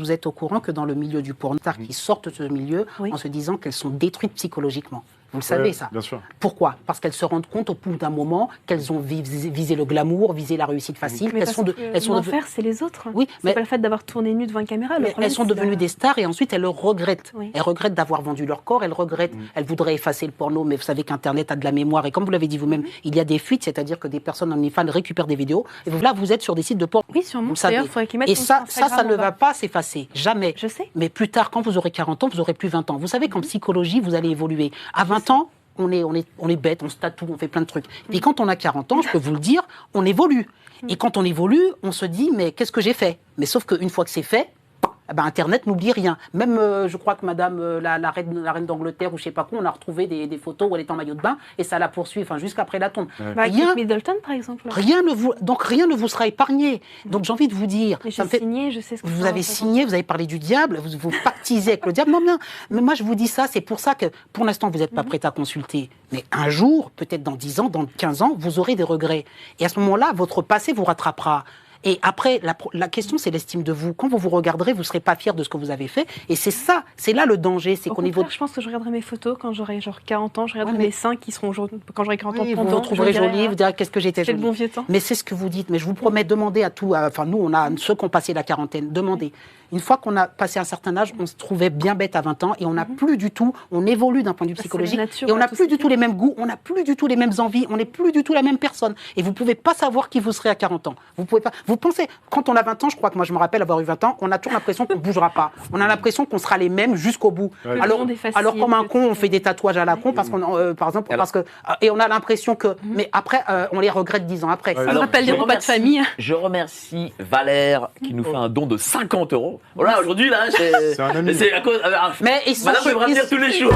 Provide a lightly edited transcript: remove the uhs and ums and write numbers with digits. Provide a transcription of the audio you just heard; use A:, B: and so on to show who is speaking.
A: Vous êtes au courant que dans le milieu du porno, qui sortent de ce milieu en se disant qu'elles sont détruites psychologiquement. Vous le savez, ça.
B: Bien sûr.
A: Pourquoi? Parce qu'elles se rendent compte au bout d'un moment qu'elles ont visé le glamour, visé la réussite facile.
C: Mais l'enfer, c'est les autres.
A: Oui,
C: c'est pas le fait d'avoir tourné nu devant une caméra.
A: Mais elles sont devenues des stars et ensuite elles le regrettent.
C: Oui.
A: Elles regrettent d'avoir vendu leur corps, elles regrettent, elles voudraient effacer le porno, mais vous savez qu'Internet a de la mémoire. Et comme vous l'avez dit vous-même, il y a des fuites, c'est-à-dire que des personnes en OnlyFans récupèrent des vidéos. Et là, vous êtes sur des sites de porno.
C: Oui, sûrement.
A: Vous le savez.
C: D'ailleurs, faudrait qu'ils mettent
A: Et
C: son
A: ça
C: Instagram
A: ne
C: en bas.
A: va pas s'effacer. Jamais.
C: Je sais.
A: Mais plus tard, quand vous aurez 40 ans, vous aurez plus 20 ans. Vous savez qu'en psychologie, vous allez évoluer. À 20 ans, on est bête, on se tatoue, on fait plein de trucs. Et puis quand on a 40 ans, je peux vous le dire, on évolue. Et quand on évolue, on se dit, mais qu'est-ce que j'ai fait? Mais sauf qu'une fois que c'est fait, Internet n'oublie rien. Même, je crois que madame, la reine d'Angleterre, ou je sais pas quoi, on a retrouvé des photos où elle est en maillot de bain, et ça la poursuit, jusqu'après la tombe.
C: Avec Kate Middleton, par exemple.
A: Rien ne vous sera épargné. Donc j'ai envie de vous dire...
C: Mais j'ai signé, je sais ce que
A: vous avez signé, vous avez parlé du diable, vous pactisez avec le diable. Non, mais moi je vous dis ça, c'est pour ça que pour l'instant vous n'êtes pas prête à consulter. Mais un jour, peut-être dans 10 ans, dans 15 ans, vous aurez des regrets. Et à ce moment-là, votre passé vous rattrapera. Et après, la question, c'est l'estime de vous. Quand vous vous regarderez, vous ne serez pas fier de ce que vous avez fait. Et c'est ça, c'est là le danger. C'est qu'au niveau.
C: Je pense que je regarderai mes photos quand j'aurai genre 40 ans. Je regarderai mes seins qui seront quand j'aurai 40 ans.
A: Vous vous trouverez jolie, vous direz qu'est-ce que j'étais jolie.
C: C'est le bon vieux temps.
A: Mais c'est ce que vous dites. Mais je vous promets, demandez à tout. Enfin, nous, on a ceux qui ont passé la quarantaine. Demandez. Une fois qu'on a passé un certain âge, on se trouvait bien bête à 20 ans et on n'a plus du tout, on évolue d'un point de vue psychologique et on n'a plus du tout les mêmes goûts, on n'a plus du tout les mêmes envies, on n'est plus du tout la même personne. Et vous ne pouvez pas savoir qui vous serez à 40 ans. Vous pouvez pas. Vous pensez, quand on a 20 ans, je crois que moi je me rappelle avoir eu 20 ans, on a toujours l'impression qu'on ne bougera pas. On a l'impression qu'on sera les mêmes jusqu'au bout. Alors comme un con, on fait des tatouages à la con parce qu'on, par exemple, et on a l'impression que, mais après, on les regrette 10 ans après.
C: Ça me rappelle des repas de famille.
D: Je remercie Valère qui nous fait un don de 50 €. Voilà, aujourd'hui là,
B: c'est un ami.
D: C'est à cause.
A: Mais ils sont
D: Madame peut revenir tous les jours.